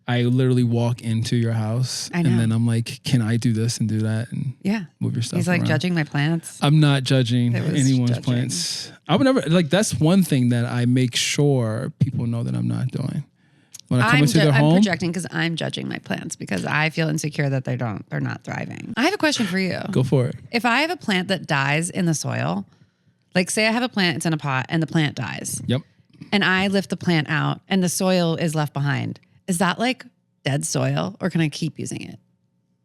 I literally walk into your house and then I'm like, can I do this and do that and move your stuff He's like around. judging my plants. I'm not judging anyone's plants. I would never, like, that's one thing that I make sure people know that I'm not doing. When I come into their home. I'm projecting because I'm judging my plants because I feel insecure that they're not thriving. I have a question for you. Go for it. If I have a plant that dies in the soil, like say I have a plant, it's in a pot and the plant dies. Yep. And I lift the plant out and the soil is left behind. Is that like dead soil or can I keep using it?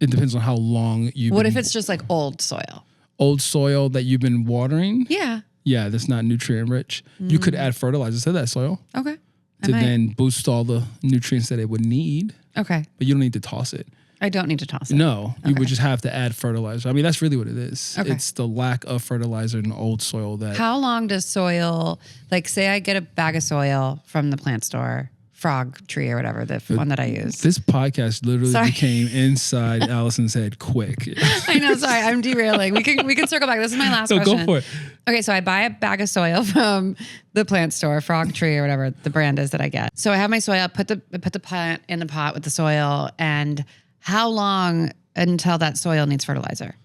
It depends on how long you've What if it's just like old soil? Old soil that you've been watering? Yeah. Yeah, that's not nutrient rich. You could add fertilizer to that soil. Okay. To then boost all the nutrients that it would need. Okay. But you don't need to toss it. I don't need to toss it. No, you would just have to add fertilizer. I mean, that's really what it is. Okay. It's the lack of fertilizer in old soil that... How long does soil, like say I get a bag of soil from the plant store, Frog Tree or whatever, the one that I use. This podcast literally became inside Alison's head quick. I know, sorry, I'm derailing. We can circle back. This is my last question. Go for it. Okay, so I buy a bag of soil from the plant store, Frog Tree or whatever the brand is that I get. So I have my soil, I put the plant in the pot with the soil, and how long until that soil needs fertilizer?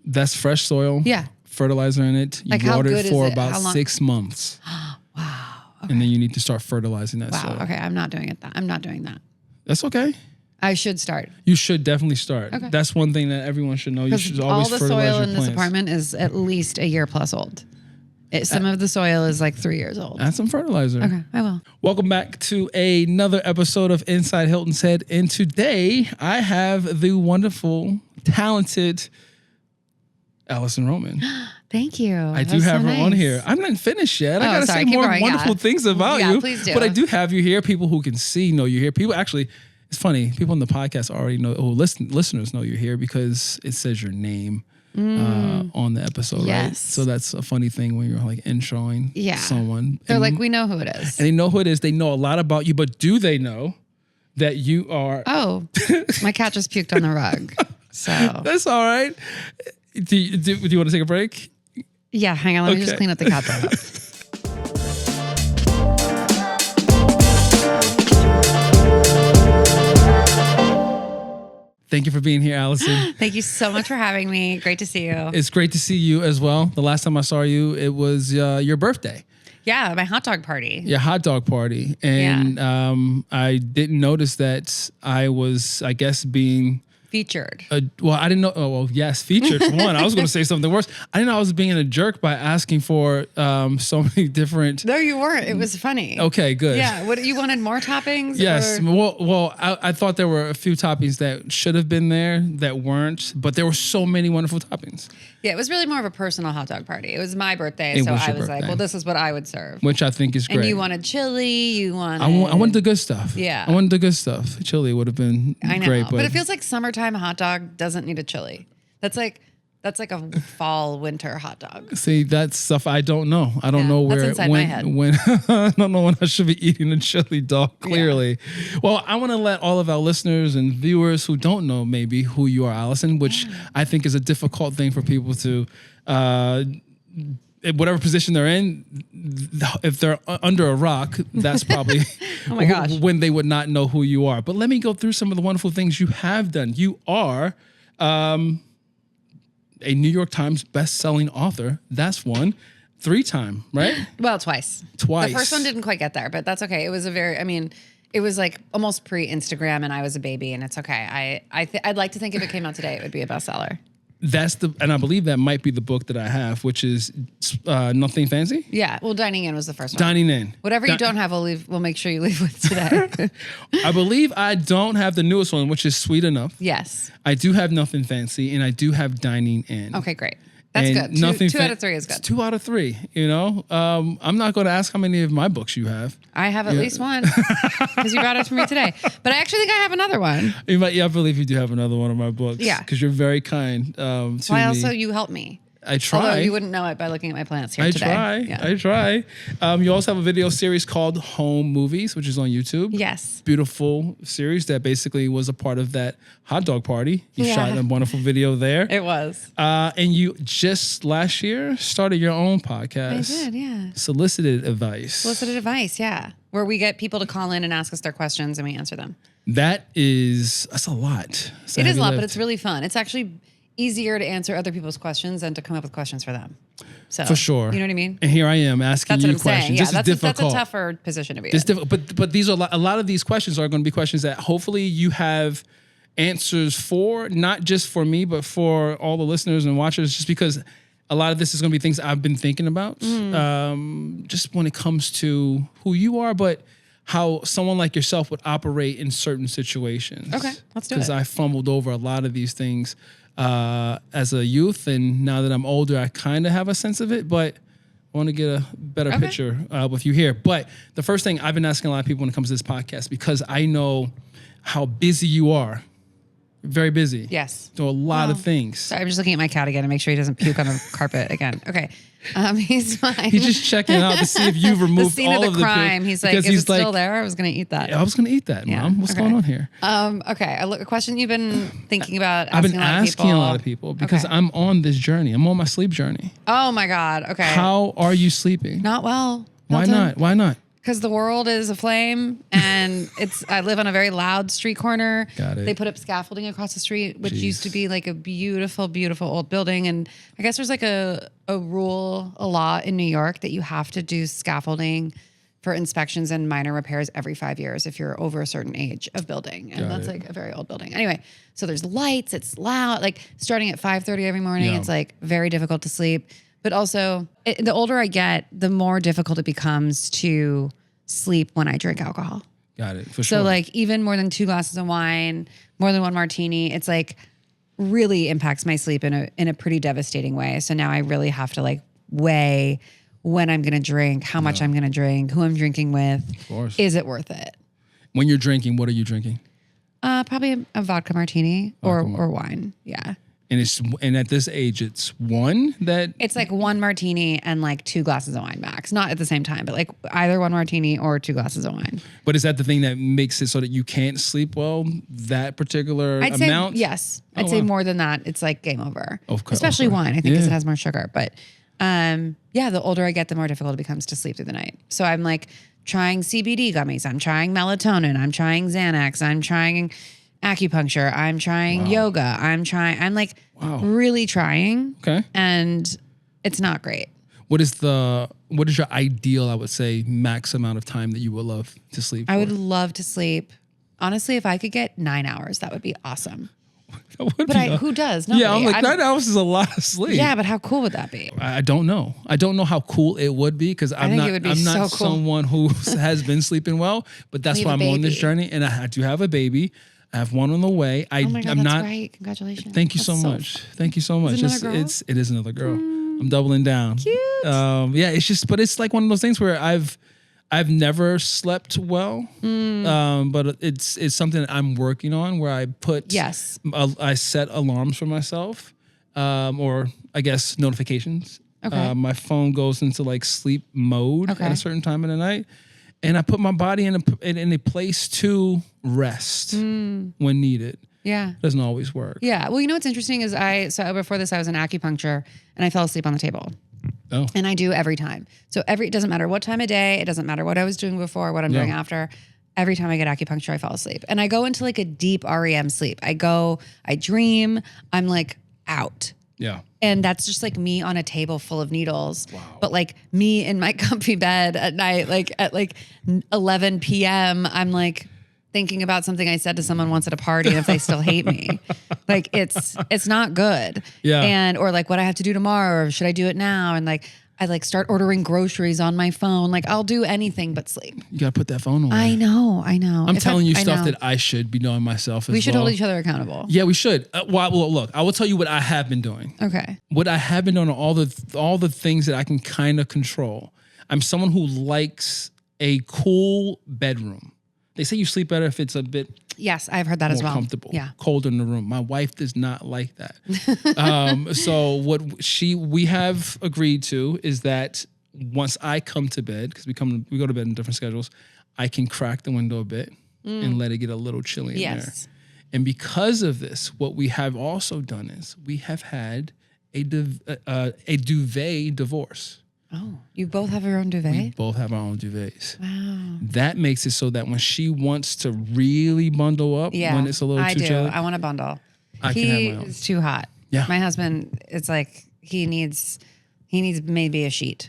That's fresh soil. Yeah. Fertilizer in it. You like water how it good for is it? about 6 months. Wow. Okay. And then you need to start fertilizing that soil. Okay, I'm not doing it. I'm not doing that. That's okay. I should start. You should definitely start. Okay. That's one thing that everyone should know. You should always fertilize your plants. All the soil in this apartment is at least a year plus old. Some of the soil is like 3 years old. Add some fertilizer. Okay, I will. Welcome back to another episode of Inside Hilton's Head. And today I have the wonderful, talented Alison Roman. Thank you. I do have her on here. I'm not finished yet. I got to say more wonderful things about you. Please do. But I do have you here. People who can see know you're here. People actually, it's funny. People on the podcast already know, listeners know you're here because it says your name on the episode, right? So that's a funny thing when you're like introing someone. They're like, we know who it is. And they know who it is. They know a lot about you, but do they know that you are... Oh, my cat just puked on the rug. So that's all right. Do you want to take a break? Yeah, hang on. Let me just clean up the cat up. Thank you for being here, Alison. Thank you so much for having me. Great to see you. It's great to see you as well. The last time I saw you, it was your birthday. Yeah, my hot dog party. Your hot dog party. And I didn't notice that I was, I guess, being... featured. Well, I didn't know. Oh, well, yes, featured for one. I was going to say something worse. I didn't know I was being a jerk by asking for so many different. No, you weren't. It was funny. Okay, good. Yeah. What you wanted more toppings? Yes. Or? Well, I thought there were a few toppings that should have been there that weren't, but there were so many wonderful toppings. Yeah, it was really more of a personal hot dog party. It was my birthday, so I was like, well, this is what I would serve. Which I think is great. And you wanted chili, you wanted... I wanted the good stuff. Yeah. I wanted the good stuff. Chili would have been great. But it feels like summertime hot dog doesn't need a chili. That's like a fall, winter hot dog. See, that's stuff I don't know. I don't know where my head. when I don't know when I should be eating a chili dog, clearly. Yeah. Well, I want to let all of our listeners and viewers who don't know maybe who you are, Alison, which I think is a difficult thing for people to whatever position they're in, if they're under a rock, that's probably oh my gosh. when they would not know who you are. But let me go through some of the wonderful things you have done. You are a New York Times best-selling author. That's one. 3-time, right? Well, twice. Twice. The first one didn't quite get there, but that's okay. It was it was like almost pre-Instagram and I was a baby and it's okay. I'd like to think if it came out today, it would be a bestseller. And I believe that might be the book that I have, which is Nothing Fancy. Yeah. Well, Dining In was the first one. Dining In. Whatever you don't have, we'll make sure you leave with today. I believe I don't have the newest one, which is Sweet Enough. Yes. I do have Nothing Fancy, and I do have Dining In. Okay, great. That's good. Two out of 3 is good. It's 2 out of 3, you know? I'm not going to ask how many of my books you have. I have at least one because you brought it to me today. But I actually think I have another one. I believe you do have another one of my books. Yeah. Because you're very kind to me. Why also you help me. I try. Although you wouldn't know it by looking at my plants here today. I try. You also have a video series called Home Movies, which is on YouTube. Yes. Beautiful series that basically was a part of that hot dog party. You shot a wonderful video there. It was. And you just last year started your own podcast. I did, yeah. Solicited Advice. Solicited Advice, yeah. where we get people to call in and ask us their questions and we answer them. That's a lot. It is a lot, but it's really fun. It's actually easier to answer other people's questions than to come up with questions for them. So for sure. You know what I mean? And here I am asking you questions. Saying. Yeah, that's a tougher position to be in. But these are a lot of these questions are going to be questions that hopefully you have answers for, not just for me, but for all the listeners and watchers, just because a lot of this is going to be things I've been thinking about, just when it comes to who you are, but how someone like yourself would operate in certain situations. Okay, let's do it. Because I fumbled over a lot of these things as a youth, and now that I'm older, I kind of have a sense of it, but I want to get a better picture with you here. But the first thing I've been asking a lot of people when it comes to this podcast, because I know how busy you are. Very busy. Yes. Do a lot of things. Sorry, I'm just looking at my cat again to make sure he doesn't puke on the carpet again. Okay. He's fine. He's just checking out to see if you've removed the scene all of the crime. He's like, is it still there? I was going to eat that. Yeah, I was going to eat that, Mom. What's going on here? Okay. A question you've been thinking about I've been asking a lot of people because I'm on this journey. I'm on my sleep journey. Oh my God. Okay. How are you sleeping? Not well. Why not? Why not? Because the world is aflame and I live on a very loud street corner. Got it. They put up scaffolding across the street, which used to be like a beautiful, beautiful old building. And I guess there's like a law in New York that you have to do scaffolding for inspections and minor repairs every 5 years if you're over a certain age of building. And that's like a very old building. Anyway, so there's lights, it's loud, like starting at 5:30 every morning. It's like very difficult to sleep. But also, the older I get, the more difficult it becomes to sleep when I drink alcohol. Got it, for sure. So like even more than 2 glasses of wine, more than 1 martini, it's like really impacts my sleep in a pretty devastating way. So now I really have to like weigh when I'm going to drink, how much I'm going to drink, who I'm drinking with. Of course. Is it worth it? When you're drinking, what are you drinking? Probably a vodka martini or wine. Yeah. And at this age, it's one that... It's like 1 martini and like 2 glasses of wine max. Not at the same time, but like either 1 martini or 2 glasses of wine. But is that the thing that makes it so that you can't sleep well, that particular amount? Say yes. I'd say more than that, it's like game over. Okay, especially wine, I think, because it has more sugar. But the older I get, the more difficult it becomes to sleep through the night. So I'm like trying CBD gummies. I'm trying melatonin. I'm trying Xanax. I'm trying acupuncture. I'm trying yoga. I'm like really trying. Okay. And it's not great. What is your ideal, I would say, max amount of time that you would love to sleep? I would love to sleep. Honestly, if I could get 9 hours, that would be awesome. Who does? Nobody. Yeah, I'm like, 9 hours is a lot of sleep. Yeah, but how cool would that be? I don't know. I don't know how cool it would be because I'm not someone who has been sleeping well, but that's why I'm on this journey. And I do have a baby. I have one on the way. Oh my God, that's great. Congratulations. Thank you so much. Thank you so much. Is it another girl? It is another girl. I'm doubling down. Cute. But it's like one of those things where I've never slept well, but it's something that I'm working on where I put, I set alarms for myself, or I guess notifications. Okay. My phone goes into like sleep mode at a certain time of the night. And I put my body in a place to rest when needed. Yeah. Doesn't always work. Yeah. Well, you know what's interesting is before this I was in acupuncture and I fell asleep on the table. Oh. And I do every time. So it doesn't matter what time of day, it doesn't matter what I was doing before, what I'm doing after. Every time I get acupuncture, I fall asleep. And I go into like a deep REM sleep. I dream, I'm like out. Yeah. And that's just like me on a table full of needles. Wow. But like me in my comfy bed at night, like at like 11 p.m., I'm like thinking about something I said to someone once at a party and if they still hate me. Like it's not good. Yeah. Or like what I have to do tomorrow or should I do it now? And like I like start ordering groceries on my phone. Like I'll do anything but sleep. You got to put that phone away. I know. I'm telling you stuff that I should be knowing myself as well. We should hold each other accountable. Yeah, we should. Well, look, I will tell you what I have been doing. Okay. What I have been doing are all the things that I can kind of control. I'm someone who likes a cool bedroom. They say you sleep better if it's a bit Yes, I've heard that as well. Comfortable. Yeah. Colder in the room. My wife does not like that. So what we have agreed to is that once I come to bed, because we go to bed in different schedules, I can crack the window a bit and let it get a little chilly in there. And because of this, what we have also done is we have had a duvet divorce. Oh, you both have your own duvet? We both have our own duvets. Wow. That makes it so that when she wants to really bundle up, when it's a little too chilly. I want to bundle. I can have my own. He's too hot. Yeah. My husband, it's like he needs maybe a sheet.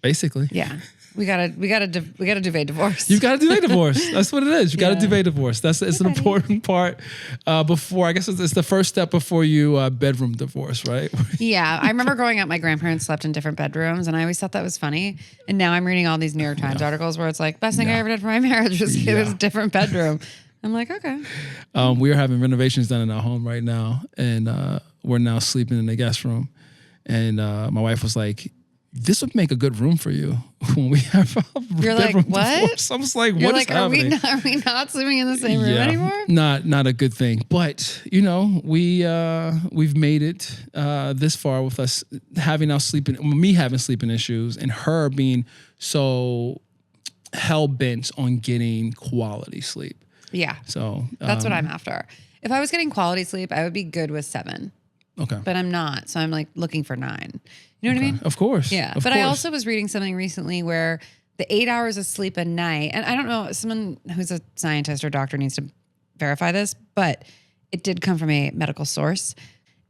Basically. Yeah. We got a duvet divorce. You've got to duvet divorce. That's what it is. You got to duvet divorce. It's an important part before, I guess it's the first step before you bedroom divorce, right? Yeah. I remember growing up, my grandparents slept in different bedrooms and I always thought that was funny. And now I'm reading all these New York Times articles where it's like, best thing I ever did for my marriage was get a different bedroom. I'm like, okay. We are having renovations done in our home right now. And we're now sleeping in the guest room. And my wife was like, this would make a good room for you when we have a You're like, what? Divorce. I was like, You're what like, is happening? are we not sleeping in the same room anymore? Not a good thing. But we've made it this far with us having me having sleeping issues and her being so hell bent on getting quality sleep. Yeah. So that's what I'm after. If I was getting quality sleep, I would be good with 7. Okay. But I'm not. So I'm like looking for 9. You know what I mean? Of course. Yeah. But I also was reading something recently where the 8 hours of sleep a night, and I don't know, someone who's a scientist or doctor needs to verify this, but it did come from a medical source.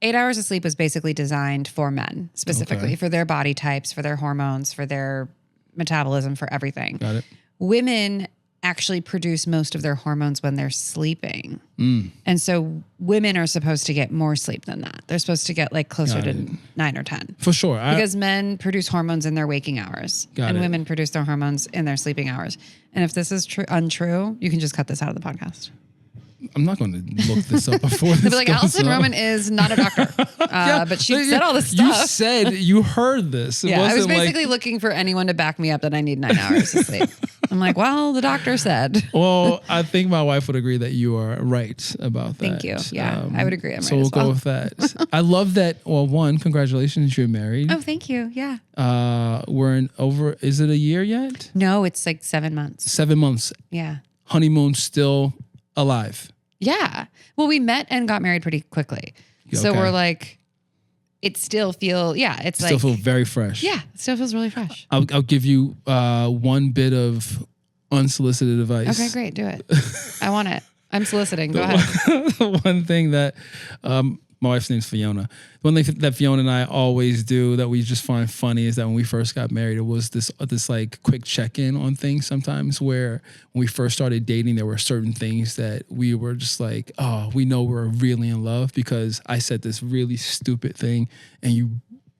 8 hours of sleep was basically designed for men, specifically for their body types, for their hormones, for their metabolism, for everything. Got it. Women actually produce most of their hormones when they're sleeping. And so women are supposed to get more sleep than that. They're supposed to get like closer to 9 or 10. For sure. Because men produce hormones in their waking hours and women produce their hormones in their sleeping hours. And if this is untrue, you can just cut this out of the podcast. I'm not going to look this up before this They'll be like, Alison up. Roman is not a doctor. But she said all this stuff. You heard this. I was basically looking for anyone to back me up that I need 9 hours of sleep. I'm like, well, the doctor said. Well, I think my wife would agree that you are right about that. Thank you. Yeah, I would agree. So we'll go with that. I love that. Well, one, congratulations, you're married. Oh, thank you. Yeah. Is it a year yet? No, it's like 7 months. 7 months. Yeah. Honeymoon still alive. Yeah. Well, we met and got married pretty quickly. So we're like, it still feel very fresh. Yeah. It still feels really fresh. I'll give you one bit of unsolicited advice. Okay, great. Do it. I want it. I'm soliciting. Go ahead. The one thing that my wife's name's Fiona. The one thing that Fiona and I always do that we just find funny is that when we first got married, it was this like quick check-in on things sometimes where when we first started dating, there were certain things that we were just like, oh, we know we're really in love because I said this really stupid thing and you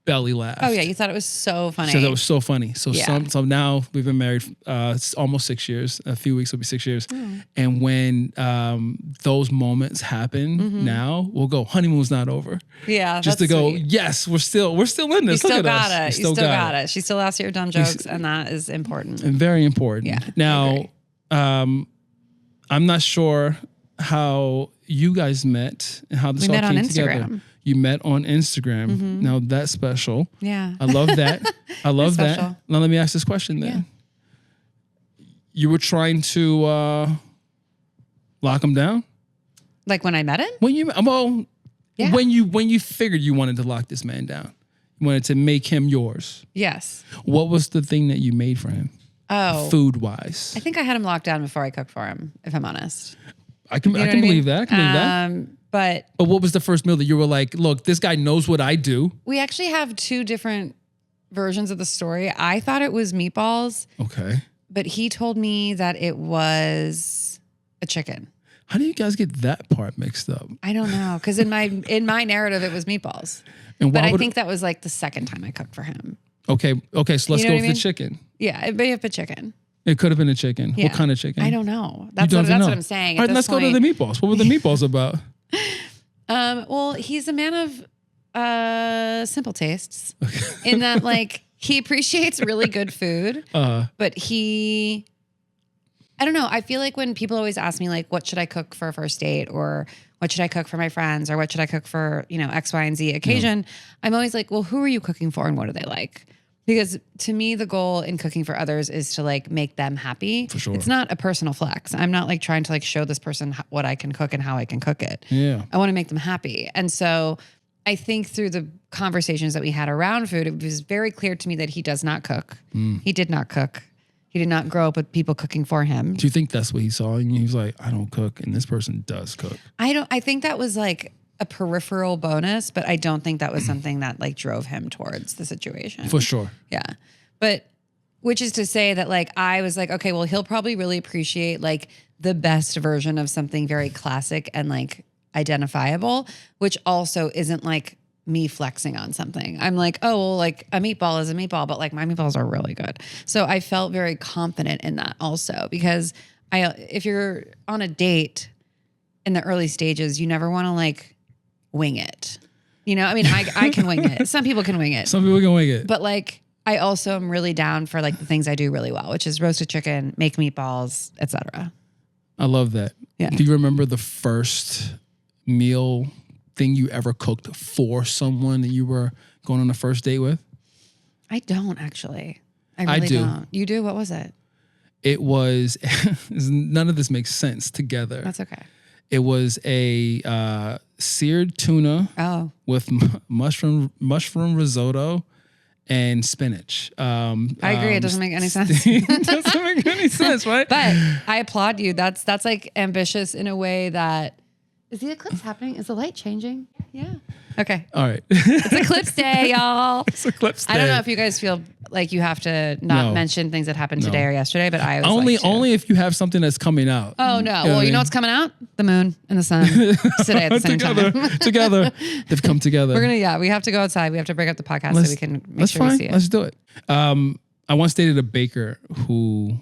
belly laughed. Oh yeah, you thought it was so funny. So that was so funny. So Yeah. so now we've been married it's almost 6 years. A few weeks will be 6 years. And when those moments happen now, we'll go, honeymoon's not over. Yeah, Just to that's go, sweet. yes, we're still in this. You Look still at got us. it. You still got it. She still asks your dumb jokes, and that is important. And very important. Yeah, Now, I'm not sure how you guys met and how this all met on came together. Instagram. You met on Instagram. Now that's special. Yeah. I love that. I love that. special. Now let me ask this question then. You were trying to lock him down? Like when I met him? When you figured you wanted to lock this man down. You wanted to make him yours. Yes. What was the thing that you made for him? Oh. Food-wise. I think I had him locked down before I cooked for him, if I'm honest. I can believe that. I can believe that. But what was the first meal that you were like, look, this guy knows what I do? we actually have 2 different versions of the story. I thought it was meatballs, Okay. but he told me that it was a chicken. How do you guys get that part mixed up? I don't know, because in my narrative it was meatballs. And But I think that was like the second time I cooked for him. Okay, so let's You go know what I with mean? the chicken. Yeah, it may have been chicken. It could have been a chicken. Yeah. What kind of chicken? I don't know. You That's don't what know. I'm saying. All right, let's go to the meatballs. What were the meatballs about? Well, he's a man of simple tastes in that like he appreciates really good food, but I don't know. I feel like when people always ask me like, what should I cook for a first date or what should I cook for my friends or what should I cook for, X, Y, and Z occasion, I'm always like, well, who are you cooking for and what do they like? Because to me, the goal in cooking for others is to like make them happy. For sure. It's not a personal flex. I'm not like trying to like show this person what I can cook and how I can cook it. Yeah. I want to make them happy. And so I think through the conversations that we had around food, it was very clear to me that he does not cook. He did not cook. He did not grow up with people cooking for him. Do you think that's what he saw? And he was like, I don't cook, and this person does cook. I think that was like a peripheral bonus, but I don't think that was something that like drove him towards the situation. For sure. Yeah. But which is to say that like, I was like, okay, well, he'll probably really appreciate like the best version of something very classic and like identifiable, which also isn't like me flexing on something. I'm like, oh, well, like a meatball is a meatball, but like my meatballs are really good. So I felt very confident in that also, because if you're on a date in the early stages, you never want to like wing it. You know, I mean, I can wing it. Some people can wing it. Some people can wing it. But like, I also am really down for like the things I do really well, which is roasted chicken, make meatballs, etc. I love that. Yeah. Do you remember the first meal thing you ever cooked for someone that you were going on a first date with? I don't actually. I really don't. You do? What was it? It was, none of this makes sense together. That's okay. It was a seared tuna with mushroom risotto and spinach. I agree. It doesn't make any sense. It doesn't make any sense, right? But I applaud you. That's like ambitious in a way that, is the eclipse happening? Is the light changing? Yeah. Okay. All right. It's eclipse day, y'all. It's eclipse day. I don't know if you guys feel like you have to not mention things that happened today or yesterday, but I was only if you have something that's coming out. Oh no. Well, you know what's coming out? The moon and the sun today at the same time. Together. They've come together. We have to go outside. We have to break up the podcast so we can make sure we see it. Let's do it. I once dated a baker who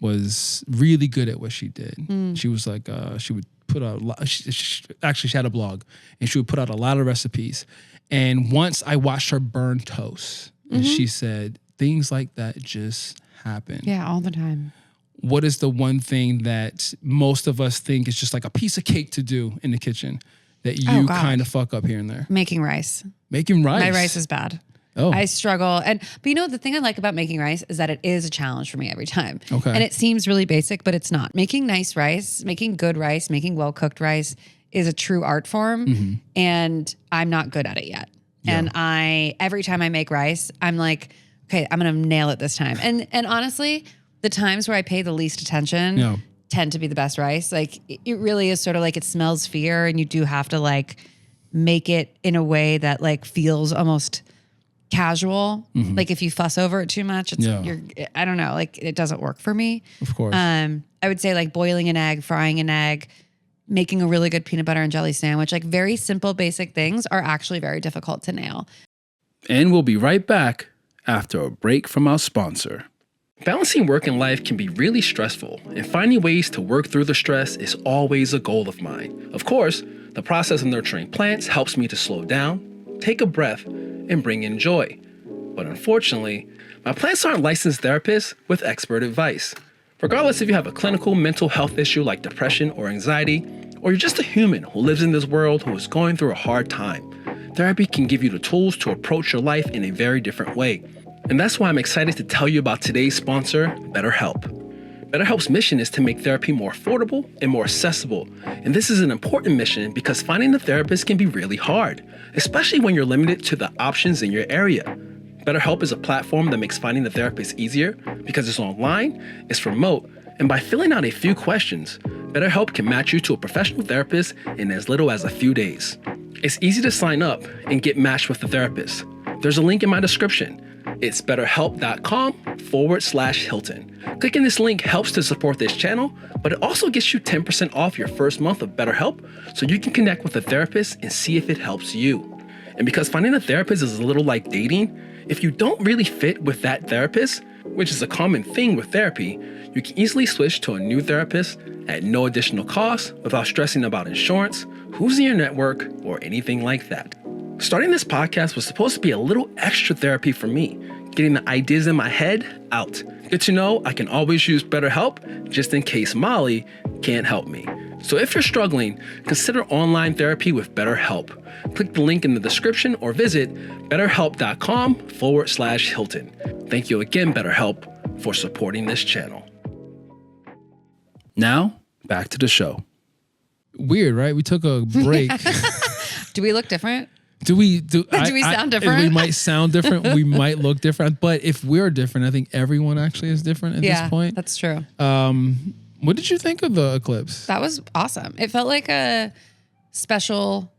was really good at what she did. She was like, she would put out a lot. She had a blog, and she would put out a lot of recipes. And once I watched her burn toast, and she said, things like that just happen. Yeah, all the time. What is the one thing that most of us think is just like a piece of cake to do in the kitchen that you kind of fuck up here and there? Making rice. Making rice. My rice is bad. Oh. I struggle. But you know, the thing I like about making rice is that it is a challenge for me every time. Okay. And it seems really basic, but it's not. Making nice rice, making good rice, making well-cooked rice is a true art form. And I'm not good at it yet. Yeah. And every time I make rice, I'm like, okay, I'm going to nail it this time. And honestly, the times where I pay the least attention tend to be the best rice. Like it really is sort of like it smells fear, and you do have to like make it in a way that like feels almost casual. Like if you fuss over it too much, I don't know, like it doesn't work for me. Of course. I would say like boiling an egg, frying an egg, making a really good peanut butter and jelly sandwich, like very simple, basic things are actually very difficult to nail. And we'll be right back after a break from our sponsor. Balancing work and life can be really stressful, and finding ways to work through the stress is always a goal of mine. Of course, the process of nurturing plants helps me to slow down, take a breath, and bring in joy. But unfortunately, my plants aren't licensed therapists with expert advice. Regardless if you have a clinical mental health issue like depression or anxiety, or you're just a human who lives in this world who is going through a hard time, therapy can give you the tools to approach your life in a very different way. And that's why I'm excited to tell you about today's sponsor, BetterHelp. BetterHelp's mission is to make therapy more affordable and more accessible. And this is an important mission because finding a therapist can be really hard, especially when you're limited to the options in your area. BetterHelp is a platform that makes finding a therapist easier because it's online, it's remote, and by filling out a few questions, BetterHelp can match you to a professional therapist in as little as a few days. It's easy to sign up and get matched with a therapist. There's a link in my description. It's betterhelp.com/Hilton. Clicking this link helps to support this channel, but it also gets you 10% off your first month of BetterHelp so you can connect with a therapist and see if it helps you. And because finding a therapist is a little like dating, if you don't really fit with that therapist, which is a common thing with therapy, you can easily switch to a new therapist at no additional cost without stressing about insurance, who's in your network, or anything like that. Starting this podcast was supposed to be a little extra therapy for me, getting the ideas in my head out. Good to know I can always use BetterHelp just in case Molly can't help me. So if you're struggling, consider online therapy with BetterHelp. Click the link in the description or visit betterhelp.com/Hilton. Thank you again, BetterHelp, for supporting this channel. Now, back to the show. Weird, right? We took a break. Do we look different? Do we sound different? We might sound different. We might look different. But if we're different, I think everyone actually is different at this point. That's true. What did you think of the eclipse? That was awesome. It felt like a special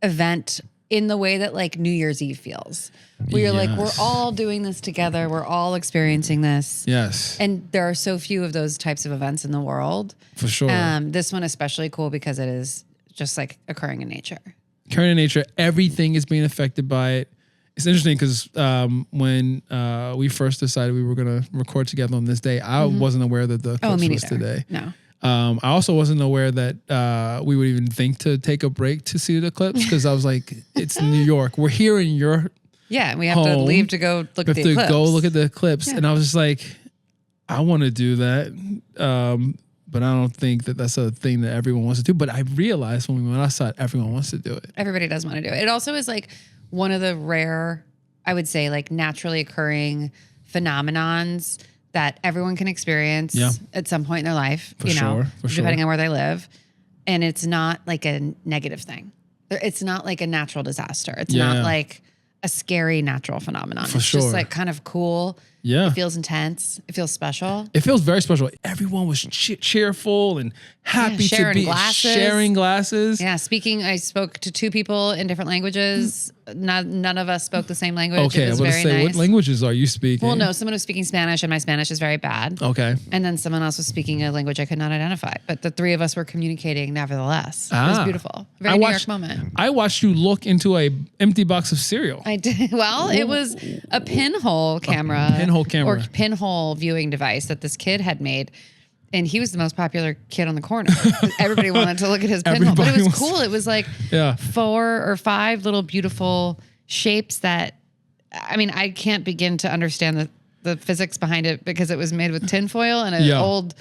event in the way that like New Year's Eve feels. We're like, we're all doing this together. We're all experiencing this. Yes. And there are so few of those types of events in the world. For sure. This one especially cool because it is just like occurring in nature. Occurring in nature, everything is being affected by it. It's interesting because when we first decided we were going to record together on this day, I wasn't aware that the eclipse was today. No. I also wasn't aware that we would even think to take a break to see the eclipse because I was like, it's New York. We're here in your we have to leave to go look at the eclipse. We have to go look at the eclipse. Yeah. And I was just like, I want to do that. But I don't think that that's a thing that everyone wants to do. But I realized when we went outside, everyone wants to do it. Everybody does want to do it. It also is like one of the rare, I would say, like naturally occurring phenomenons that everyone can experience at some point in their life, depending on where they live. And it's not like a negative thing. It's not like a natural disaster. It's not like a scary natural phenomenon. It's just like kind of cool. Yeah. It feels intense. It feels special. It feels very special. Everyone was cheerful and happy to be sharing glasses. Yeah. I spoke to 2 people in different languages. None of us spoke the same language. Okay. It was I was going to say, what languages are you speaking? Well, no, someone was speaking Spanish and my Spanish is very bad. Okay. And then someone else was speaking a language I could not identify. But the 3 of us were communicating nevertheless. It was beautiful. Very New York moment. I watched you look into a empty box of cereal. I did. Well, it was a pinhole camera. Or pinhole viewing device that this kid had made. And he was the most popular kid on the corner. Everybody wanted to look at his pinhole. But it was cool. It was like 4 or 5 little beautiful shapes that, I mean, I can't begin to understand the physics behind it because it was made with tinfoil and an old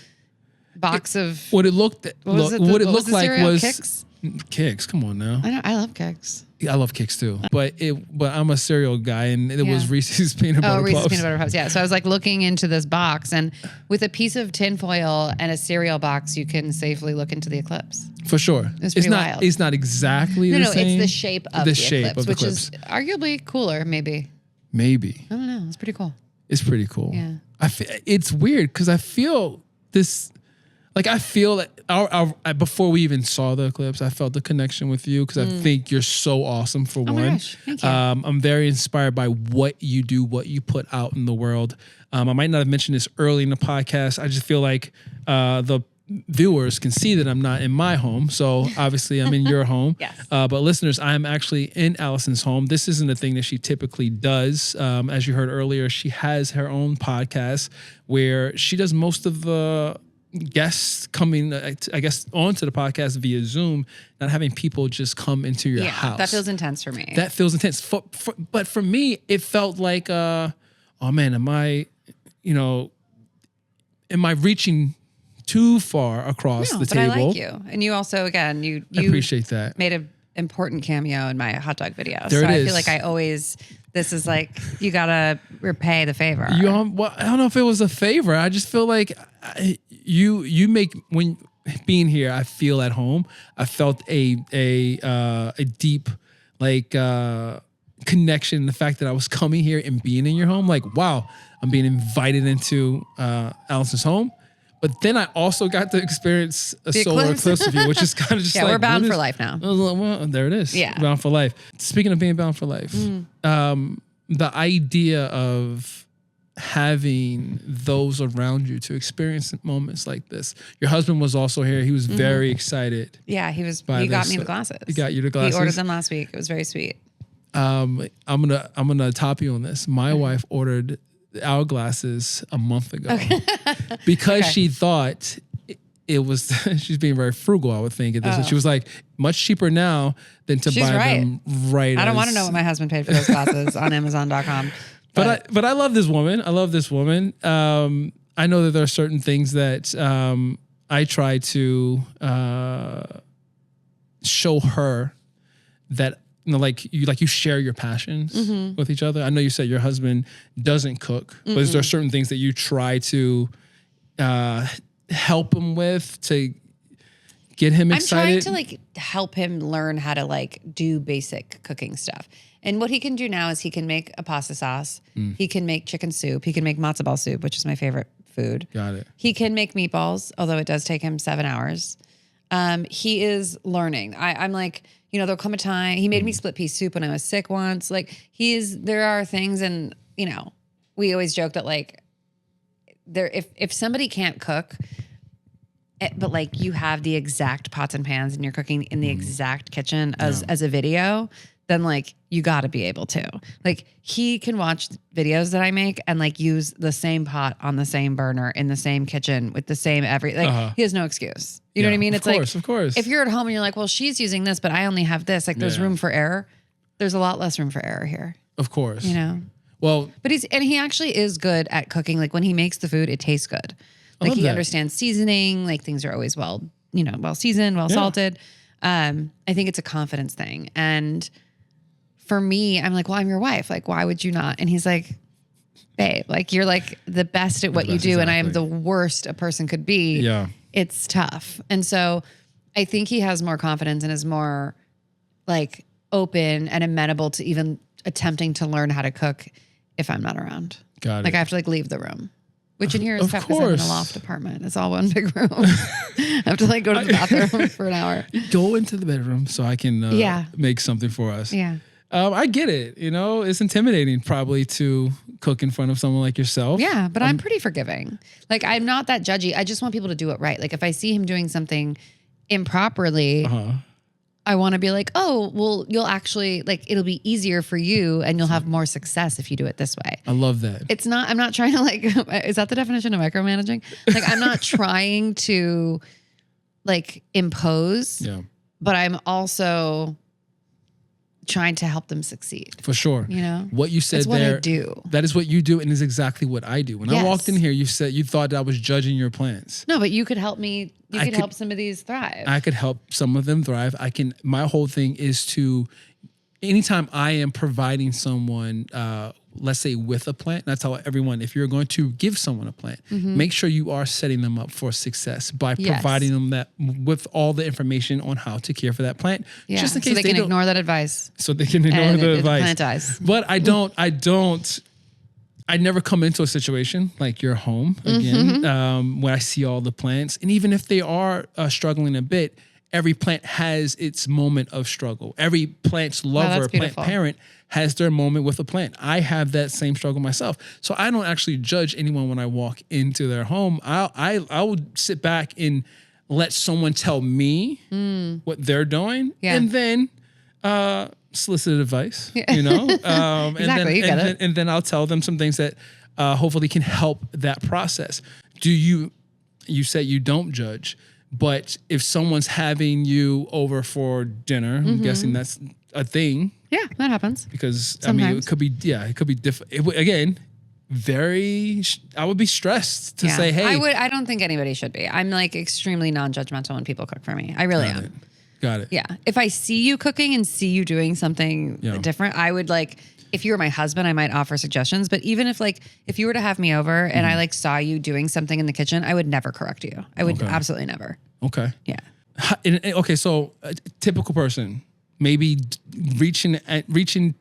box of... What it looked like was... Kix? Kix, come on now. I love Kix. I love Kix too, but I'm a cereal guy, and it was Reese's peanut butter puffs. Reese's peanut butter puffs. Yeah, so I was like looking into this box, and with a piece of tinfoil and a cereal box, you can safely look into the eclipse. For sure, it's not wild. It's not exactly the same. It's the shape of the eclipse, which is arguably cooler, maybe. Maybe. I don't know. It's pretty cool. It's pretty cool. Yeah. It's weird because I feel this. Like I feel that before we even saw the eclipse, I felt the connection with you because I think you're so awesome for one. My gosh, thank you. I'm very inspired by what you do, what you put out in the world. I might not have mentioned this early in the podcast. I just feel like the viewers can see that I'm not in my home. So obviously I'm in your home. Yes. But listeners, I'm actually in Alison's home. This isn't a thing that she typically does. As you heard earlier, she has her own podcast where she does most of the guests coming, I guess, onto the podcast via Zoom, not having people just come into your house. That feels intense for me. That feels intense. But for me, it felt like, oh man, am I reaching too far across the table? But I like you. And you also, again, you appreciate that. Made an important cameo in my hot dog video. I feel like this is like, you got to repay the favor. I don't know if it was a favor. I just feel like you make, when being here, I feel at home. I felt a deep connection. The fact that I was coming here and being in your home, like, wow, I'm being invited into Alison's home. But then I also got to experience a solar eclipse with you, which is kind of just we're bound for life now. Well, there it is. Yeah. Bound for life. Speaking of being bound for life, the idea of having those around you to experience moments like this. Your husband was also here. He was very excited. Yeah, he got me the glasses. He got you the glasses. He ordered them last week. It was very sweet. I'm gonna top you on this. My wife ordered our glasses a month ago because she thought it was, she's being very frugal, I would think. And she was like, much cheaper now than to buy them right. I don't want to know what my husband paid for those glasses on Amazon.com. But I love this woman. I love this woman. I know that there are certain things that I try to show her that, you share your passions with each other. I know you said your husband doesn't cook, but is there certain things that you try to help him with to get him excited. I'm trying to help him learn how to do basic cooking stuff. And what he can do now is he can make a pasta sauce. He can make chicken soup. He can make matzo ball soup, which is my favorite food. Got it. He can make meatballs, although it does take him 7 hours. He is learning. I'm there'll come a time. He made me split pea soup when I was sick once. There are things, and we always joke that if somebody can't cook, but you have the exact pots and pans and you're cooking in the exact kitchen as a video, then you got to be able to. He can watch videos that I make and use the same pot on the same burner in the same kitchen with the same he has no excuse. You know what I mean? Of course. If you're at home and you're like, well, she's using this, but I only have this, there's room for error. There's a lot less room for error here. Of course. Well, but he actually is good at cooking. When he makes the food, it tastes good. He understands seasoning, things are always well seasoned, well salted. I think it's a confidence thing. And for me, I'm like, well, I'm your wife. Why would you not? And he's like, babe, you're the best at what you do. Exactly. And I am the worst a person could be. Yeah. It's tough. And so I think he has more confidence and is more open and amenable to even attempting to learn how to cook if I'm not around. Got it. I have to leave the room. Which in here is tough because I'm in a loft apartment. It's all one big room. I have to go to the bathroom for an hour. Go into the bedroom so I can make something for us. Yeah. I get it. It's intimidating probably to cook in front of someone like yourself. Yeah, but I'm pretty forgiving. I'm not that judgy. I just want people to do it right. If I see him doing something improperly, I want to be oh, well, you'll actually it'll be easier for you and you'll have more success if you do it this way. I love that. I'm not trying to is that the definition of micromanaging? I'm not trying to impose, but I'm also trying to help them succeed. For sure. What you said That's what there. I do. That is what you do and is exactly what I do. When I walked in here, you said you thought that I was judging your plans. No, but you could help me. You could help some of these thrive. I could help some of them thrive. My whole thing is to, anytime I am providing someone, let's say with a plant, and I tell everyone, if you're going to give someone a plant, make sure you are setting them up for success by providing them that with all the information on how to care for that plant. Yeah. Just in case they can ignore that advice. So they can ignore the advice. Plant dies. But I never come into a situation like your home again, where I see all the plants. And even if they are struggling a bit, every plant has its moment of struggle. Every plant's lover, plant parent has their moment with a plant. I have that same struggle myself. So I don't actually judge anyone when I walk into their home. I would sit back and let someone tell me what they're doing and then solicit advice, Exactly, and then I'll tell them some things that hopefully can help that process. You said you don't judge, but if someone's having you over for dinner, I'm guessing that's a thing. Yeah, that happens. Because sometimes. it could be different. Again, I would be stressed to say, hey. I don't think anybody should be. I'm extremely non-judgmental when people cook for me. I really am. Got it. Yeah. If I see you cooking and see you doing something different, I would if you were my husband, I might offer suggestions. But even if you were to have me over and I saw you doing something in the kitchen, I would never correct you. I would absolutely never. Okay. Yeah. Okay. So a typical person, maybe reaching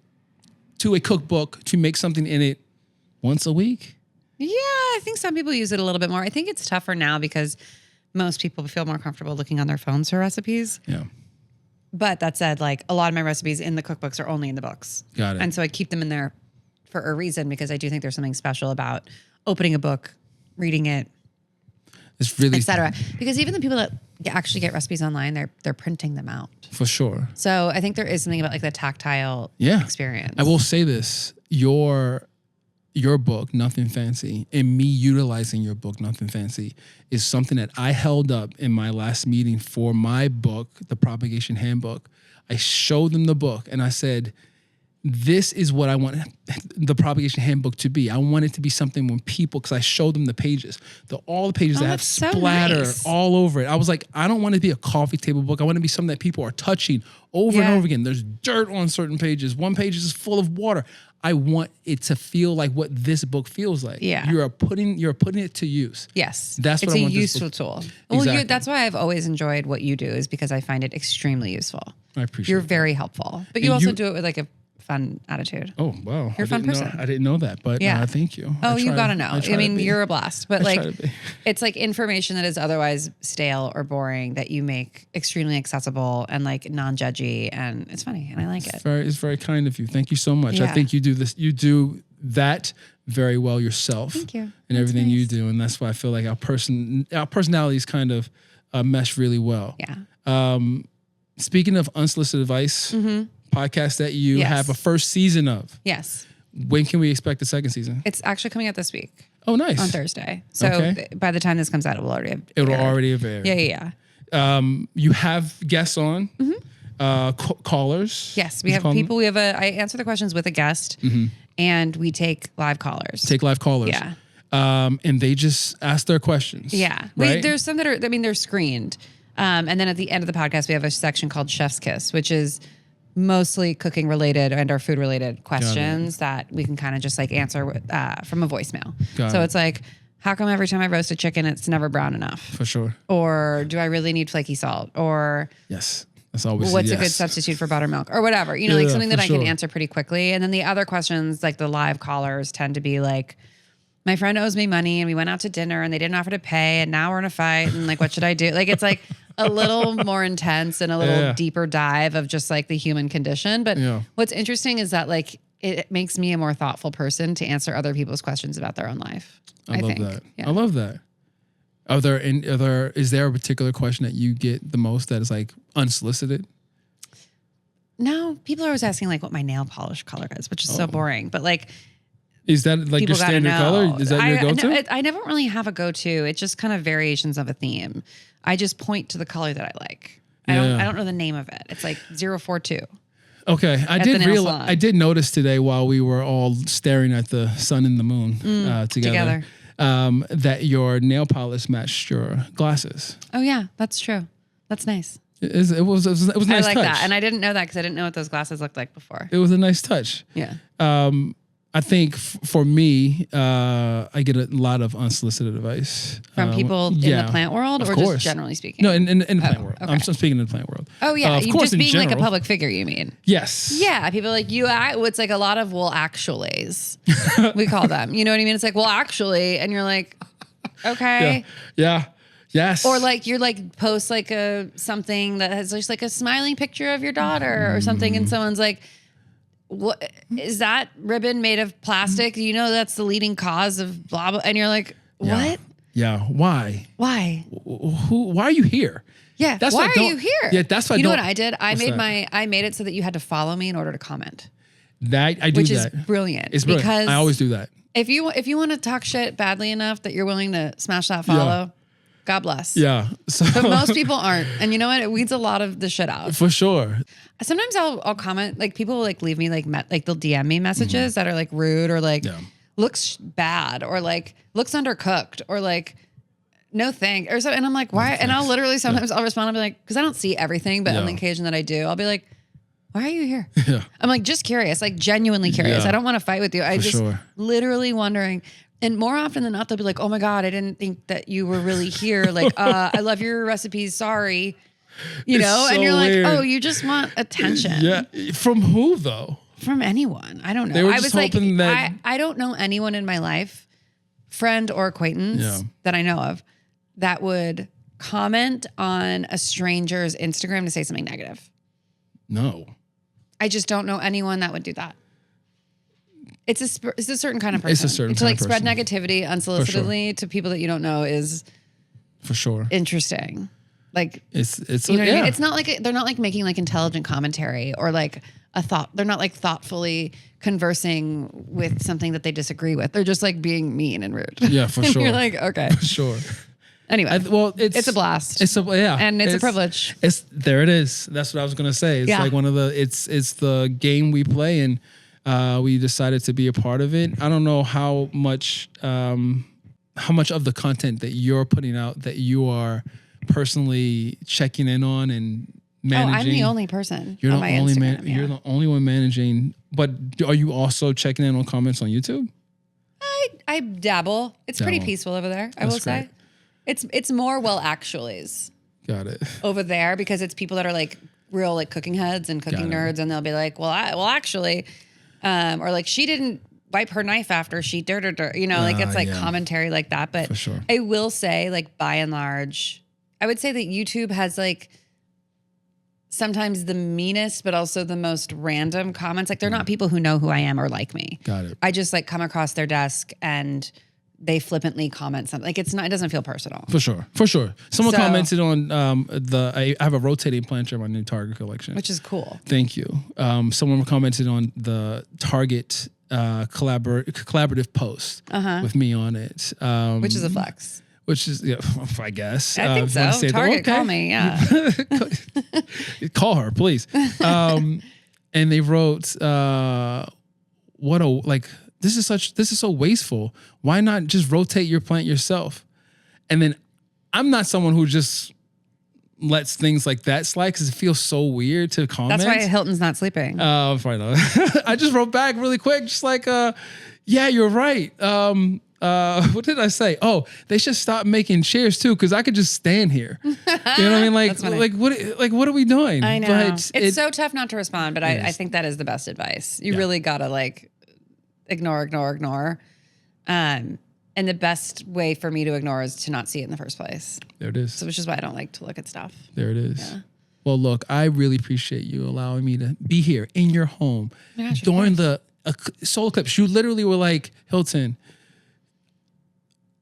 to a cookbook to make something in it once a week. Yeah. I think some people use it a little bit more. I think it's tougher now because most people feel more comfortable looking on their phones for recipes. Yeah. But that said, a lot of my recipes in the cookbooks are only in the books. Got it. And so I keep them in there for a reason because I do think there's something special about opening a book, reading it, it's really, etc. Because even the people that actually get recipes online, they're printing them out. For sure. So I think there is something about the tactile experience. I will say this: your book, Nothing Fancy, and me utilizing your book, Nothing Fancy, is something that I held up in my last meeting for my book, The Propagation Handbook. I showed them the book and I said, this is what I want the Propagation Handbook to be. I want it to be something when people, because I showed them the pages, all the pages that have splatter all over it. I was like, I don't want it to be a coffee table book. I want it to be something that people are touching over and over again. There's dirt on certain pages. One page is full of water. I want it to feel like what this book feels like. Yeah. You're putting it to use. Yes. That's what I want It's this a book. useful tool. Well, Exactly. that's why I've always enjoyed what you do, is because I find it extremely useful. I appreciate You're that. very helpful. But you And also you- do it with like a fun attitude. Oh, wow. You're a fun person. I didn't know that, but Yeah. thank you. Oh, I you try- got to know. try I mean, to be. you're a blast. But I like, try to be. it's like information that is otherwise stale or boring that you make extremely accessible and like non-judgy, and it's funny and I like it. It's very kind of you. Thank you so much. I Yeah. think you do this. You do that very well yourself. Thank you. And That's everything you nice. do, and that's why I feel like our personalities kind of mesh really well. Yeah. Speaking of unsolicited advice, podcast that you Yes. have a first season of. Yes. When can we expect the second season? It's actually coming out this week Oh, nice. on Thursday. So Okay. by the time this comes out, it will already have It'll aired. already have aired. Yeah. Yeah. You have guests on, callers. Yes, we have people. I answer the questions with a guest, and we take live callers. Take live callers. Yeah. And they just ask their questions. Yeah. Right? There's some that are, they're screened. And then at the end of the podcast, we have a section called Chef's Kiss, which is mostly cooking related and our food related questions that we can kind of just like answer from a voicemail. So it's like, how come every time I roast a chicken, it's never brown enough? For sure. Or do I really need flaky salt? Or Yes. That's always what's a yes. good substitute for buttermilk or whatever, like something that for I can sure. answer pretty quickly. And then the other questions, like the live callers, tend to be like, my friend owes me money and we went out to dinner and they didn't offer to pay and now we're in a fight and like, what should I do? Like, it's like a little more intense and a little deeper dive of just like the human condition. But what's interesting is that like, it makes me a more thoughtful person to answer other people's questions about their own life. I love think. that. Yeah. I love that. Is there a particular question that you get the most that is like unsolicited? No, people are always asking like what my nail polish color is, which is so boring. But like, is that like people your standard gotta know. color? Is that your go-to? No, I never really have a go-to. It's just kind of variations of a theme. I just point to the color that I like. I don't know the name of it. It's like 042. Okay, the nail salon. I did notice today while we were all staring at the sun and the moon together. That your nail polish matched your glasses. Oh yeah, that's true. That's nice. It was a nice touch. I like that, and I didn't know that because I didn't know what those glasses looked like before. It was a nice touch. Yeah. I think for me, I get a lot of unsolicited advice From people in the plant world, of or course. just generally speaking? No, in the plant world. okay. I'm speaking in the plant world. Oh yeah, of you course, just in being like a general. public figure. You mean? Yes. Yeah, people are like it's like a lot of well actuallys. We call them. You know what I mean? It's like well actually, and you're like, okay. Yeah. Yes. Or like you're like post like something that has just like a smiling picture of your daughter or something, and someone's like, "What is that ribbon made of plastic? You know that's the leading cause of blah blah." And you're like, "What? Yeah. Why? Why? Why are you here? Yeah. That's why why I are don't- you here? Yeah, that's why I you know don't- what I did? I What's made that? I made it so that you had to follow me in order to comment, That I do which that. is brilliant. It's brilliant. Because I always do that. if you want to talk shit badly enough that you're willing to smash that follow, God bless. Yeah. So But most people aren't. And you know what? It weeds a lot of the shit out. for sure. Sometimes I'll comment, like people will like leave me like they'll DM me messages that are like rude or like looks bad or like looks undercooked or like no thank or so. And I'm like, why? And I'll literally sometimes I'll respond and be like, because I don't see everything, but on the occasion that I do, I'll be like, why are you here? I'm like just curious, like genuinely curious. Yeah. I don't want to fight with you. I just sure. literally wondering. And more often than not, they'll be like, oh my God, I didn't think that you were really here. Like, I love your recipes. Sorry. You It's know, so and you're weird. like, oh, you just want attention. Yeah. From who though? From anyone. I don't know. They were I just was like, hoping that- I don't know anyone in my life, friend or acquaintance that I know of, that would comment on a stranger's Instagram to say something negative. No. I just don't know anyone that would do that. It's a certain kind of person. It's a certain to kind like of spread person. negativity unsolicitedly to people that you don't know is For sure. interesting. Like It's you know what I mean? It's not like they're not like making like intelligent commentary or like a thought. They're not like thoughtfully conversing with something that they disagree with. They're just like being mean and rude. Yeah, for and sure. You're like, okay. For sure. Anyway, It's a blast. It's and it's a privilege. It's there. It is. That's what I was gonna say. It's like one of the. It's the game we play, and we decided to be a part of it. I don't know how much of the content that you're putting out that you are personally checking in on and managing. Oh, I'm the only person. You're on the my only Instagram, You're the only one managing. But are you also checking in on comments on YouTube? I dabble. It's pretty Dabble. peaceful over there. I That's will say, it's more actuallys Got it. over there because it's people that are like real like cooking heads and cooking nerds, and they'll be like, well, actually, or like she didn't wipe her knife after she like it's like commentary like that. But for sure. I will say, like by and large, I would say that YouTube has like sometimes the meanest, but also the most random comments. Like they're not people who know who I am or like me. Got it. I just like come across their desk and they flippantly comment something. Like it doesn't feel personal. For sure. Someone commented on I have a rotating planter in my new Target collection, which is cool. Thank you. Someone commented on the Target collaborative post with me on it, which is a flex. Which is, I guess. I think so. Target, call me, yeah. Call her, please. And they wrote, this is so wasteful. Why not just rotate your plant yourself? And then I'm not someone who just lets things like that slide because it feels so weird to comment. That's why Hilton's not sleeping. Probably not. I just wrote back really quick, just like, yeah, you're right. What did I say? Oh, they should stop making chairs too, because I could just stand here. You know what I mean? What are we doing? I know. But it's so tough not to respond, but I think that is the best advice. You really gotta like ignore. And the best way for me to ignore is to not see it in the first place. There it is. So which is why I don't like to look at stuff. There it is. Yeah. Well, look, I really appreciate you allowing me to be here in your home during the solar eclipse. You literally were like, Hilton,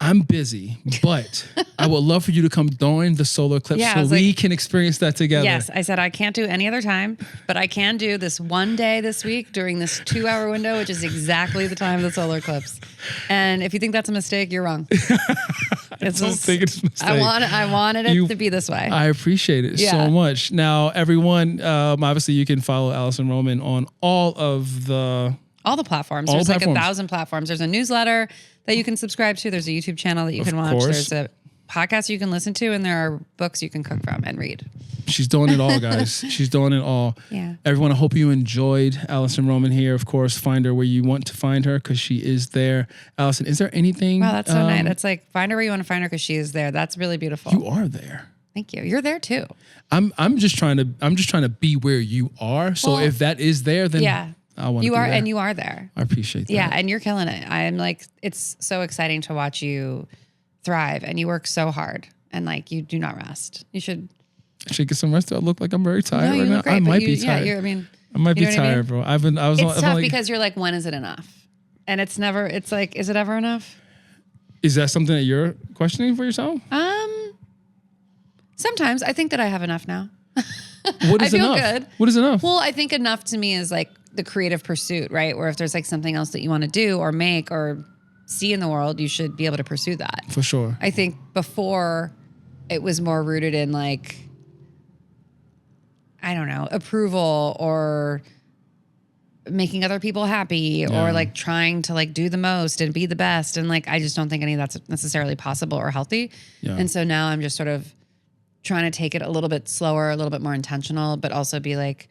I'm busy, but I would love for you to come during the solar eclipse so we can experience that together. Yes, I said I can't do any other time, but I can do this one day this week during this 2-hour window, which is exactly the time of the solar eclipse. And if you think that's a mistake, you're wrong. I don't think it's a mistake. I wanted it to be this way. I appreciate it so much. Now, everyone, obviously you can follow Alison Roman on all the platforms. There's like 1,000 platforms. There's a newsletter that you can subscribe to. There's a YouTube channel that you can watch. There's a podcast you can listen to, and there are books you can cook from and read. She's doing it all, guys. She's doing it all. Yeah. Everyone, I hope you enjoyed Alison Roman here. Of course, find her where you want to find her because she is there. Alison, is there anything? Wow, that's so nice. That's like find her where you want to find her because she is there. That's really beautiful. You are there. Thank you. You're there too. I'm just trying to be where you are. So if that is there, then I want to be there. And you are there. I appreciate that. Yeah, and you're killing it. I'm like, it's so exciting to watch you thrive, and you work so hard, and like you do not rest. You should. I should get some rest. I look like I'm very tired right now. Great, I might be tired. Yeah, I might be tired, bro. It's tough because you're like, when is it enough? And it's never. It's like, is it ever enough? Is that something that you're questioning for yourself? Sometimes I think that I have enough now. What is enough? Good. What is enough? Well, I think enough to me is like the creative pursuit, right? Where if there's like something else that you want to do or make or see in the world, you should be able to pursue that. For sure. I think before it was more rooted in like, I don't know, approval or making other people happy or like trying to like do the most and be the best. And like, I just don't think any of that's necessarily possible or healthy. Yeah. And so now I'm just sort of trying to take it a little bit slower, a little bit more intentional, but also be like,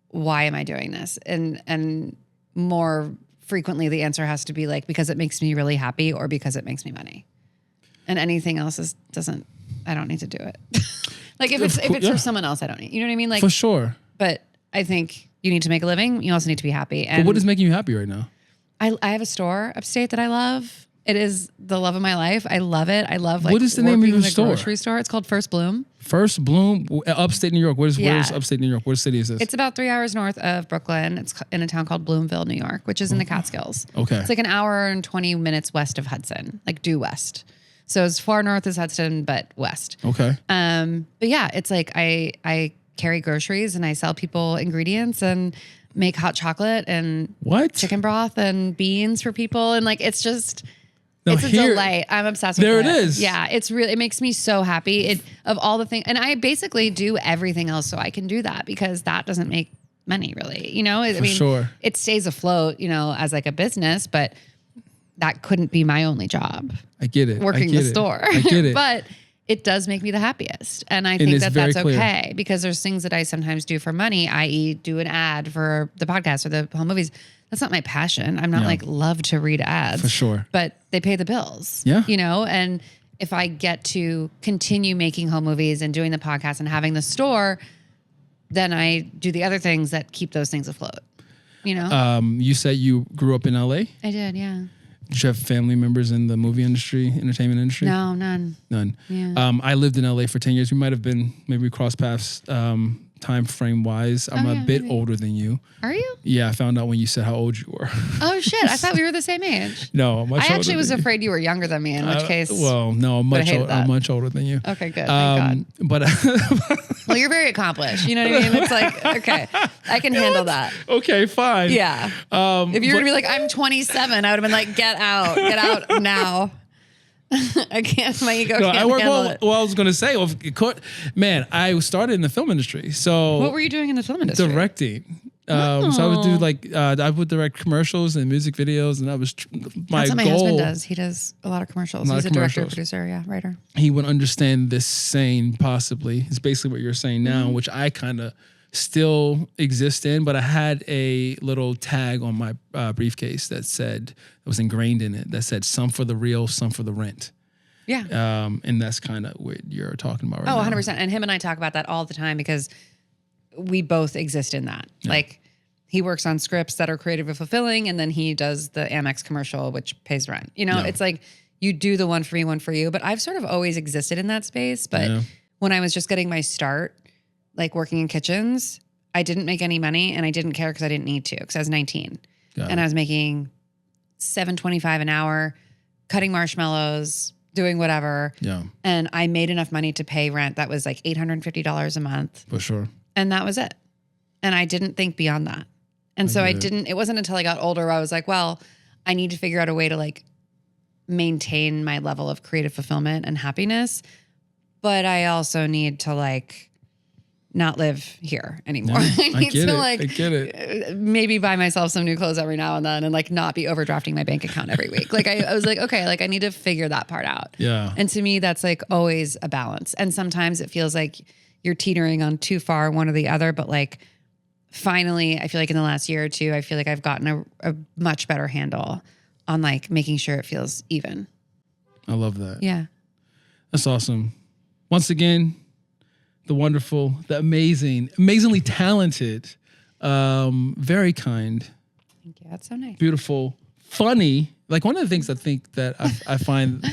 why am I doing this? And more frequently the answer has to be like, because it makes me really happy or because it makes me money. And anything else I don't need to do it. Like if it's for someone else, I don't need, you know what I mean? Like for sure. But I think you need to make a living. You also need to be happy. And but what is making you happy right now? I have a store upstate that I love. It is the love of my life. I love it. I love like what is the name of your store? Grocery store. It's called First Bloom. First Bloom, upstate New York. Where's upstate New York? What city is this? It's about 3 hours north of Brooklyn. It's in a town called Bloomville, New York, which is in the Catskills. Okay. It's like an hour and 20 minutes west of Hudson, like due west. So as far north as Hudson, but west. Okay. But yeah, it's like I carry groceries and I sell people ingredients and make hot chocolate and chicken broth and beans for people. And like, it's just... It's a delight. I'm obsessed with it. There it is. Yeah, it makes me so happy. Of all the things, and I basically do everything else so I can do that because that doesn't make money really. You know, I mean, it stays afloat, you know, as like a business, but that couldn't be my only job. I get it. Working the store. I get it. But it does make me the happiest. And I think that that's okay because there's things that I sometimes do for money, i.e. do an ad for the podcast or the home movies. That's not my passion. I'm not like love to read ads. For sure. But they pay the bills. Yeah. You know, and if I get to continue making home movies and doing the podcast and having the store, then I do the other things that keep those things afloat. You know? You said you grew up in LA? I did, yeah. Did you have family members in the movie industry, entertainment industry? No, none. None. Yeah. I lived in LA for 10 years. We might have been, maybe we crossed paths time frame wise. I'm a bit older than you. Are you? Yeah, I found out when you said how old you were. Oh shit! I thought we were the same age. No, much older. I actually was afraid you were younger than me. In which case, well, no, I'm much older than you. Okay, good. Thank God. But well, you're very accomplished. You know what I mean? It's like, okay, I can handle that. Okay, fine. Yeah. If you were to be like, I'm 27, I would have been like, get out now. I can't. My ego can't handle it. Well, I was going to say, man, I started in the film industry. So what were you doing in the film industry? Directing. So I would do I would direct commercials and music videos, and that was my goal. That's what my husband does. He does a lot of commercials. He's a director, producer, writer. He would understand this saying, possibly. It's basically what you're saying now, which I kind of still exist in, but I had a little tag on my briefcase that was ingrained in it, that said, some for the real, some for the rent. Yeah. And that's kind of what you're talking about right now. 100%. And him and I talk about that all the time because we both exist in that. Yeah. Like, he works on scripts that are creative and fulfilling, and then he does the Amex commercial, which pays rent. You know, it's like you do the one for me, one for you. But I've sort of always existed in that space. But when I was just getting my start, like working in kitchens, I didn't make any money, and I didn't care because I didn't need to, because I was 19. And I was making $7.25 an hour, cutting marshmallows, doing whatever. Yeah. And I made enough money to pay rent that was like $850 a month. For sure. And that was it. And I didn't think beyond that. And so it wasn't until I got older where I was like, well, I need to figure out a way to like maintain my level of creative fulfillment and happiness. But I also need to like not live here anymore. Yeah, I get it. Maybe buy myself some new clothes every now and then and like not be overdrafting my bank account every week. Like I was like, okay, like I need to figure that part out. Yeah. And to me, that's like always a balance. And sometimes it feels like you're teetering on too far one or the other, but like finally, I feel like in the last year or two, I feel like I've gotten a much better handle on like making sure it feels even. I love that. Yeah. That's awesome. Once again, the wonderful, the amazingly talented, very kind. Thank you. That's so nice. Beautiful, funny. Like one of the things I think that I find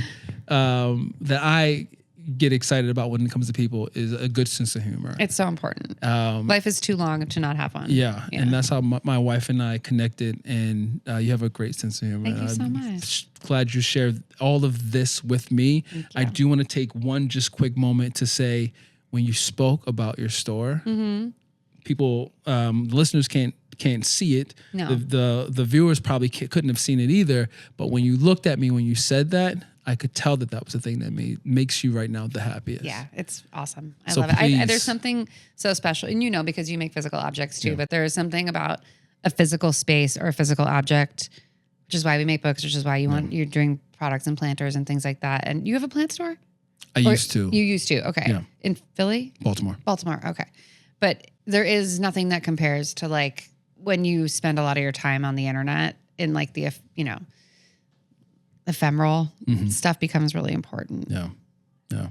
that I get excited about when it comes to people is a good sense of humor. It's so important. Life is too long to not have one. Yeah. And that's how my wife and I connected. And you have a great sense of humor. Thank you so much. Glad you shared all of this with me. I do want to take one just quick moment to say, when you spoke about your store, people, the listeners can't see it. No. The viewers probably couldn't have seen it either. But when you looked at me when you said that, I could tell that was the thing that makes you right now the happiest. Yeah, it's awesome. I love it. There's something so special, and because you make physical objects too, but there is something about a physical space or a physical object, which is why we make books, which is why you're doing products and planters and things like that. And you have a plant store? I used to. You used to, okay. Yeah. In Philly? Baltimore, okay. But there is nothing that compares to like when you spend a lot of your time on the internet in like the, ephemeral stuff becomes really important. Yeah.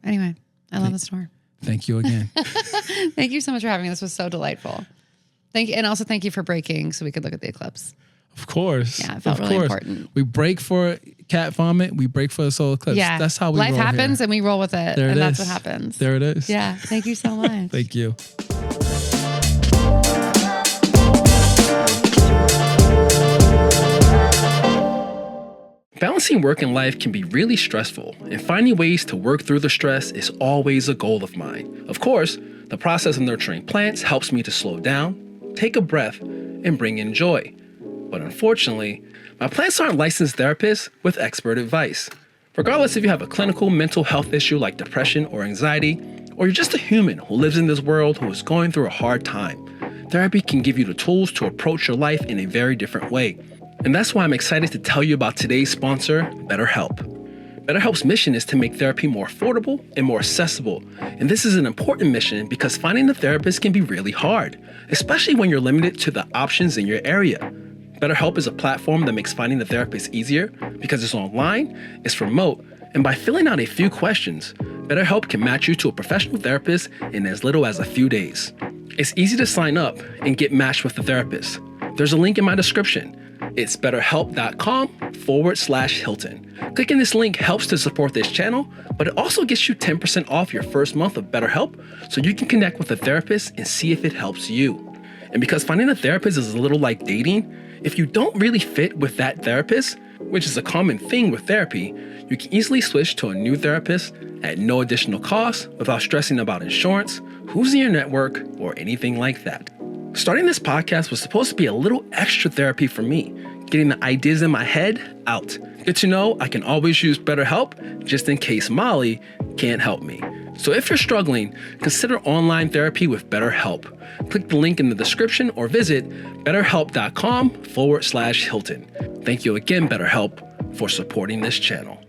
Anyway, I love the store. Thank you again. Thank you so much for having me. This was so delightful. Thank you. And also thank you for breaking so we could look at the eclipse. Of course. Yeah, it felt really important. We break for cat vomit. We break for the solar eclipse. Yeah. That's how we roll. Life happens and we roll with it. And that's what happens. There it is. Yeah. Thank you so much. Thank you. Balancing work and life can be really stressful, and finding ways to work through the stress is always a goal of mine. Of course, the process of nurturing plants helps me to slow down, take a breath, and bring in joy. But unfortunately, my plants aren't licensed therapists with expert advice. Regardless if you have a clinical mental health issue like depression or anxiety, or you're just a human who lives in this world who is going through a hard time, therapy can give you the tools to approach your life in a very different way. And that's why I'm excited to tell you about today's sponsor, BetterHelp. BetterHelp's mission is to make therapy more affordable and more accessible. And this is an important mission because finding a therapist can be really hard, especially when you're limited to the options in your area. BetterHelp is a platform that makes finding a therapist easier because it's online, it's remote, and by filling out a few questions, BetterHelp can match you to a professional therapist in as little as a few days. It's easy to sign up and get matched with a therapist. There's a link in my description. It's betterhelp.com/Hilton. Clicking this link helps to support this channel, but it also gets you 10% off your first month of BetterHelp so you can connect with a therapist and see if it helps you. And because finding a therapist is a little like dating, if you don't really fit with that therapist, which is a common thing with therapy, you can easily switch to a new therapist at no additional cost without stressing about insurance, who's in your network, or anything like that. Starting this podcast was supposed to be a little extra therapy for me, getting the ideas in my head out. Good to know I can always use BetterHelp just in case Molly can't help me. So if you're struggling, consider online therapy with BetterHelp. Click the link in the description or visit betterhelp.com/Hilton. Thank you again, BetterHelp, for supporting this channel.